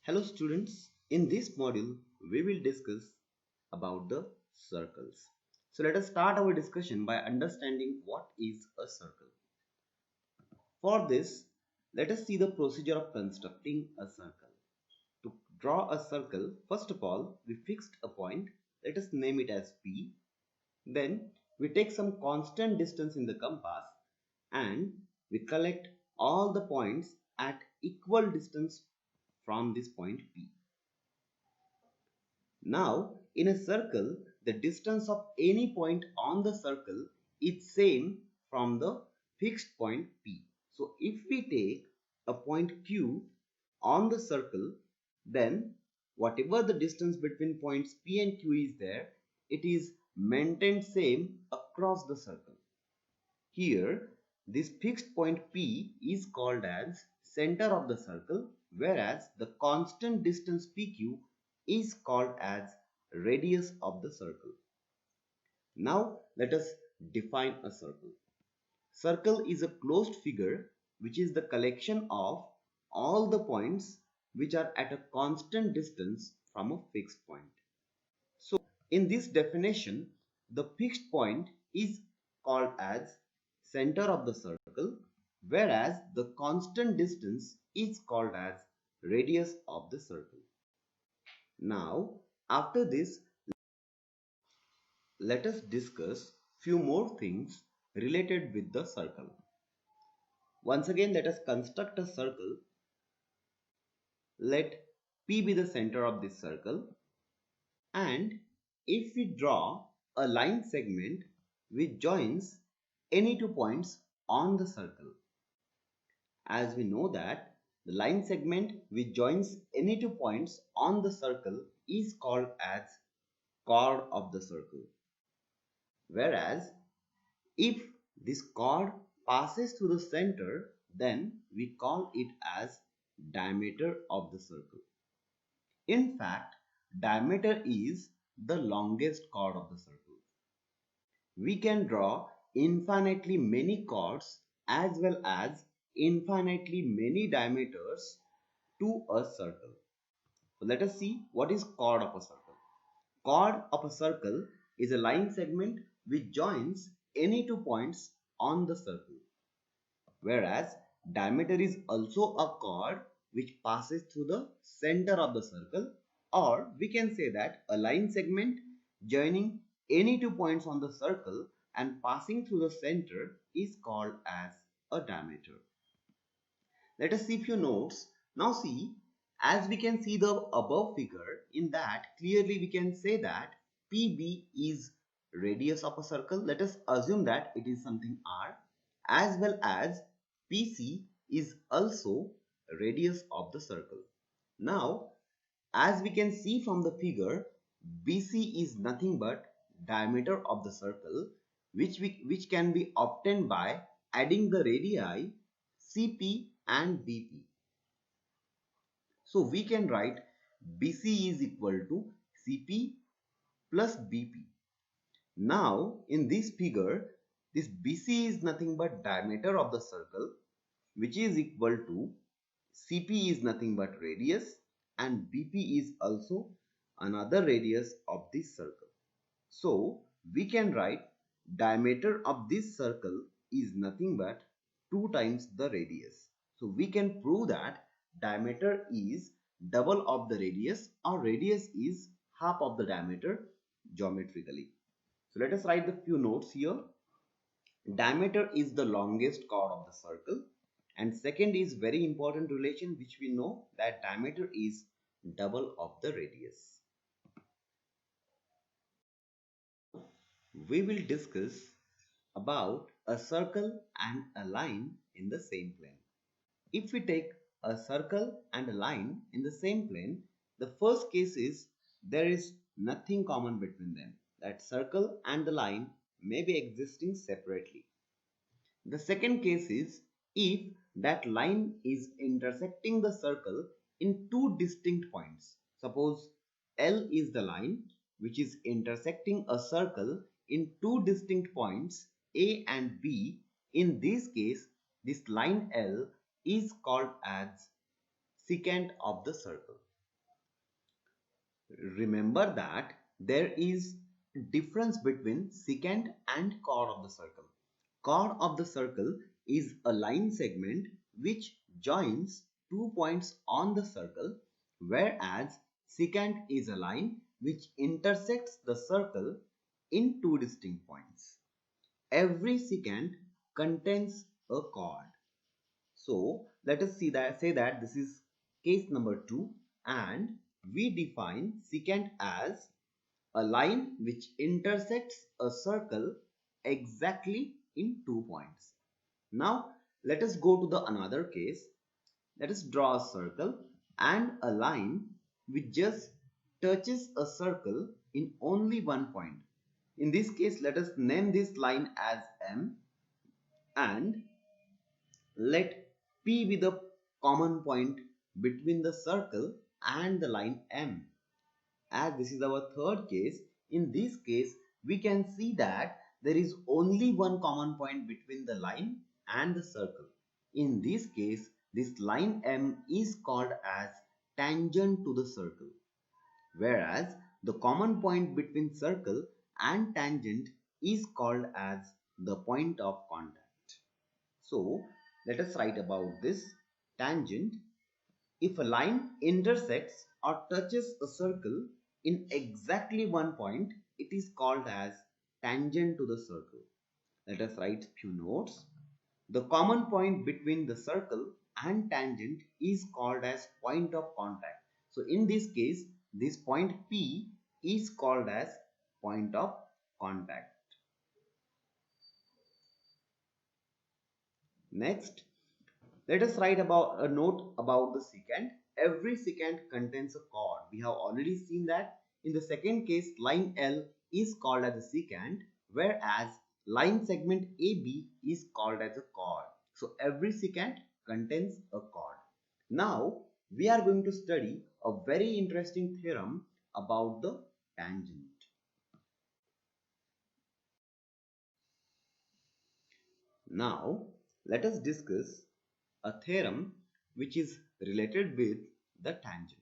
Hello students, in this module we will discuss about the circles. So let us start our discussion by understanding what is a circle. For this, let us see the procedure of constructing a circle. To draw a circle, first of all, we fixed a point, let us name it as P. Then we take some constant distance in the compass and we collect all the points at equal distance from this point P. Now, in a circle, the distance of any point on the circle is same from the fixed point P. So, if we take a point Q on the circle, then whatever the distance between points P and Q is there, it is maintained same across the circle. Here, this fixed point P is called as center of the circle, whereas the constant distance PQ is called as radius of the circle. Now, let us define a circle. Circle is a closed figure which is the collection of all the points which are at a constant distance from a fixed point. So, in this definition, the fixed point is called as center of the circle, whereas the constant distance is called as radius of the circle. Now, after this, let us discuss few more things related with the circle. Once again, let us construct a circle. Let P be the center of this circle, and if we draw a line segment which joins any two points on the circle, as we know that the line segment which joins any two points on the circle is called as chord of the circle, whereas if this chord passes through the center, then we call it as diameter of the circle. In fact, diameter is the longest chord of the circle. We can draw infinitely many chords as well as infinitely many diameters to a circle. So let us see what is chord of a circle. Chord of a circle is a line segment which joins any two points on the circle, whereas diameter is also a chord which passes through the center of the circle, or we can say that a line segment joining any two points on the circle and passing through the center is called as a diameter. Let us see few notes. Now see, as we can see the above figure, in that clearly we can say that PB is radius of a circle. Let us assume that it is something R, as well as PC is also radius of the circle. Now, as we can see from the figure, BC is nothing but diameter of the circle, which can be obtained by adding the radii CP and BP. So we can write BC is equal to CP plus BP. Now in this figure, this BC is nothing but diameter of the circle, which is equal to CP is nothing but radius and BP is also another radius of this circle. So we can write diameter of this circle is nothing but 2 times the radius. So we can prove that diameter is double of the radius, or radius is half of the diameter geometrically. So let us write the few notes here. Diameter is the longest chord of the circle, and second is very important relation which we know, that diameter is double of the radius. We will discuss about a circle and a line in the same plane. If we take a circle and a line in the same plane, the first case is there is nothing common between them. That circle and the line may be existing separately. The second case is if that line is intersecting the circle in two distinct points. Suppose L is the line which is intersecting a circle in two distinct points A and B. In this case, this line L is called as secant of the circle. Remember that there is difference between secant and chord of the circle. Chord of the circle is a line segment which joins 2 points on the circle, whereas secant is a line which intersects the circle in two distinct points. Every secant contains a chord. So let us say that this is case number 2, and we define secant as a line which intersects a circle exactly in 2 points. Now let us go to the another case. Let us draw a circle and a line which just touches a circle in only one point. In this case, let us name this line as M, and let P be the common point between the circle and the line M. As this is our third case, in this case we can see that there is only one common point between the line and the circle. In this case, this line M is called as tangent to the circle, whereas the common point between circle and tangent is called as the point of contact. So let us write about this. Tangent: if a line intersects or touches a circle in exactly one point, it is called as tangent to the circle. Let us write few notes. The common point between the circle and tangent is called as point of contact. So in this case, this point P is called as point of contact. Next, let us write about a note about the secant. Every secant contains a chord. We have already seen that in the second case, line L is called as a secant, whereas line segment AB is called as a chord. So every secant contains a chord. Now we are going to study a very interesting theorem about the tangent. Now let us discuss a theorem which is related with the tangent.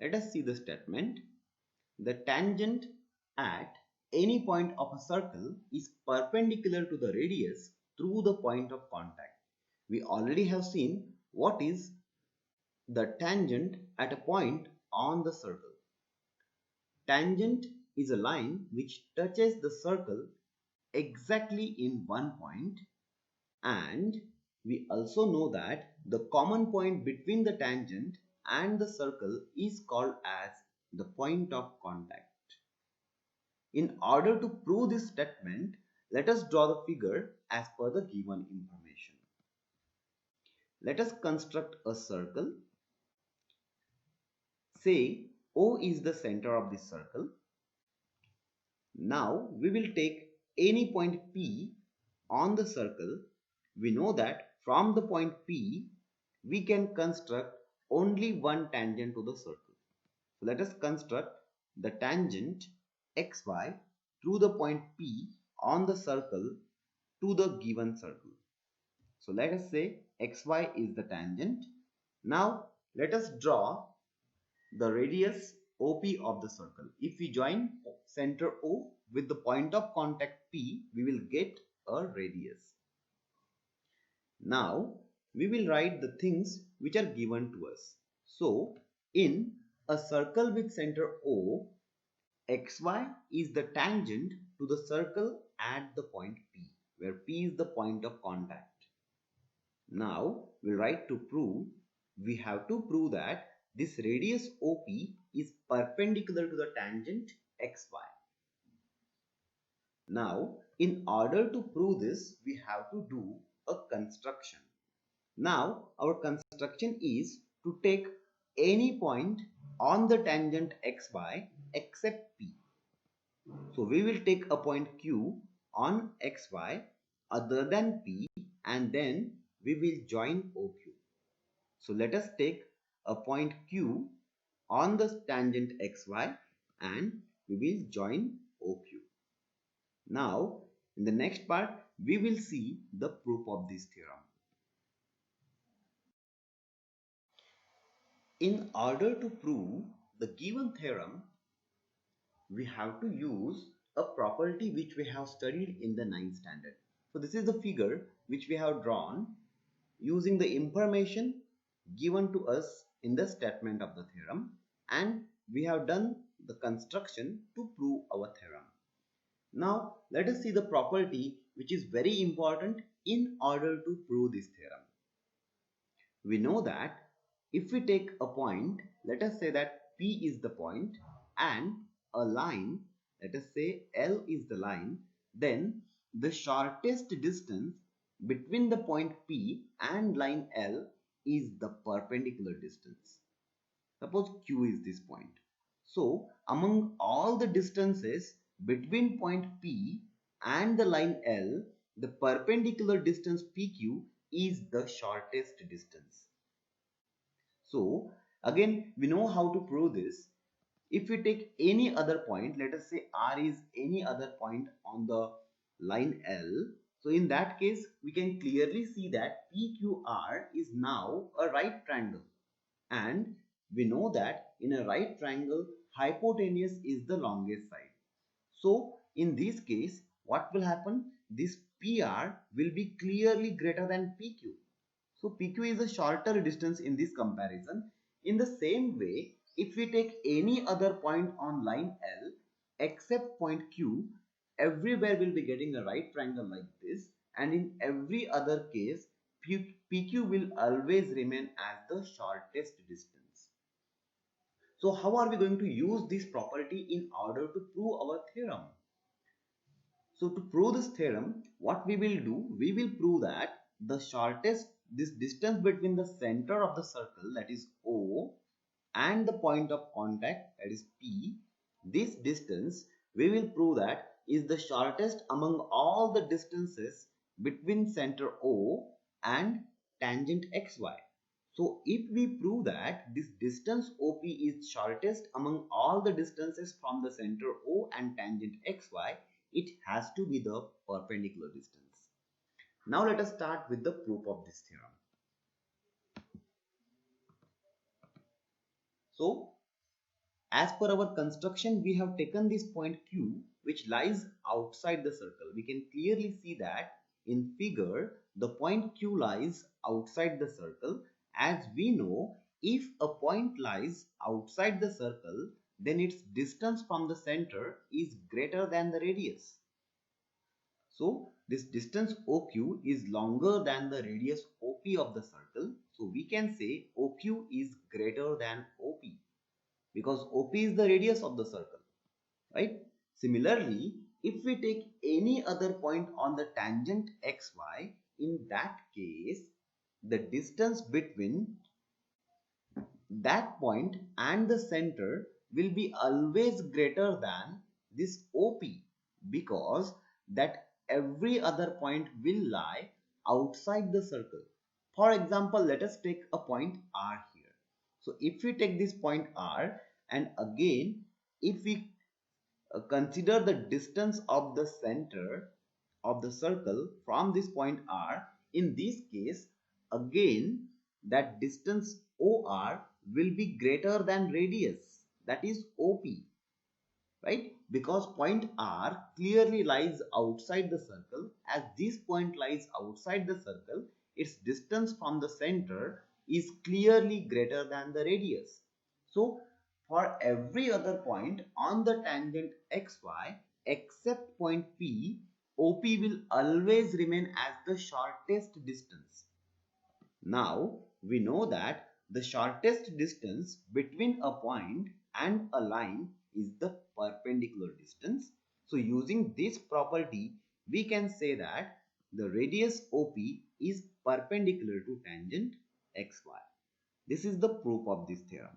Let us see the statement. The tangent at any point of a circle is perpendicular to the radius through the point of contact. We already have seen what is the tangent at a point on the circle. Tangent is a line which touches the circle exactly in one point, and we also know that the common point between the tangent and the circle is called as the point of contact. In order to prove this statement, let us draw the figure as per the given information. Let us construct a circle. Say O is the center of this circle. Now we will take any point P on the circle. We know that from the point P we can construct only one tangent to the circle. So let us construct the tangent xy through the point P on the circle to the given circle. So let us say xy is the tangent. Now let us draw the radius OP of the circle. If we join center O with the point of contact P, we will get a radius. Now we will write the things which are given to us. So in a circle with center O, xy is the tangent to the circle at the point P, where P is the point of contact. Now we'll write to prove. We have to prove that this radius OP is perpendicular to the tangent xy. Now in order to prove this, we have to do a construction. Now our construction is to take any point on the tangent xy except P. So we will take a point Q on xy other than P, and then we will join OQ. So let us take a point Q on the tangent xy and we will join OQ. Now in the next part we will see the proof of this theorem. In order to prove the given theorem, we have to use a property which we have studied in the 9th standard. So this is the figure which we have drawn using the information given to us in the statement of the theorem, and we have done the construction to prove our theorem. Now let us see the property which is very important in order to prove this theorem. We know that if we take a point, let us say that P is the point and a line, let us say L is the line, then the shortest distance between the point P and line L is the perpendicular distance. Suppose Q is this point. So among all the distances between point P and the line L, the perpendicular distance PQ is the shortest distance. So again, we know how to prove this. If we take any other point, let us say R is any other point on the line L. So in that case, we can clearly see that PQR is now a right triangle. And we know that in a right triangle, hypotenuse is the longest side. So in this case, what will happen? This PR will be clearly greater than PQ. So PQ is a shorter distance in this comparison. In the same way, if we take any other point on line L except point Q, everywhere will be getting a right triangle like this, and in every other case, PQ will always remain as the shortest distance. So how are we going to use this property in order to prove our theorem? So to prove this theorem, what we will do, we will prove that the shortest, this distance between the center of the circle, that is O, and the point of contact, that is P, this distance we will prove that is the shortest among all the distances between center O and tangent XY. So if we prove that this distance OP is shortest among all the distances from the center O and tangent XY, it has to be the perpendicular distance. Now let us start with the proof of this theorem. So as per our construction, we have taken this point Q which lies outside the circle. We can clearly see that in figure the point Q lies outside the circle. As we know, if a point lies outside the circle, then its distance from the center is greater than the radius. So this distance OQ is longer than the radius OP of the circle. So we can say OQ is greater than OP because OP is the radius of the circle, right? Similarly, if we take any other point on the tangent XY, in that case, the distance between that point and the center will be always greater than this OP because that every other point will lie outside the circle. For example, let us take a point R here. So if we take this point R, and again if we consider the distance of the center of the circle from this point R, in this case again that distance OR will be greater than radius, that is OP, right? Because point R clearly lies outside the circle. As this point lies outside the circle, its distance from the center is clearly greater than the radius. So for every other point on the tangent XY except point P, OP will always remain as the shortest distance. Now we know that the shortest distance between a point and a line is the perpendicular distance. So using this property, we can say that the radius OP is perpendicular to tangent XY. This is the proof of this theorem.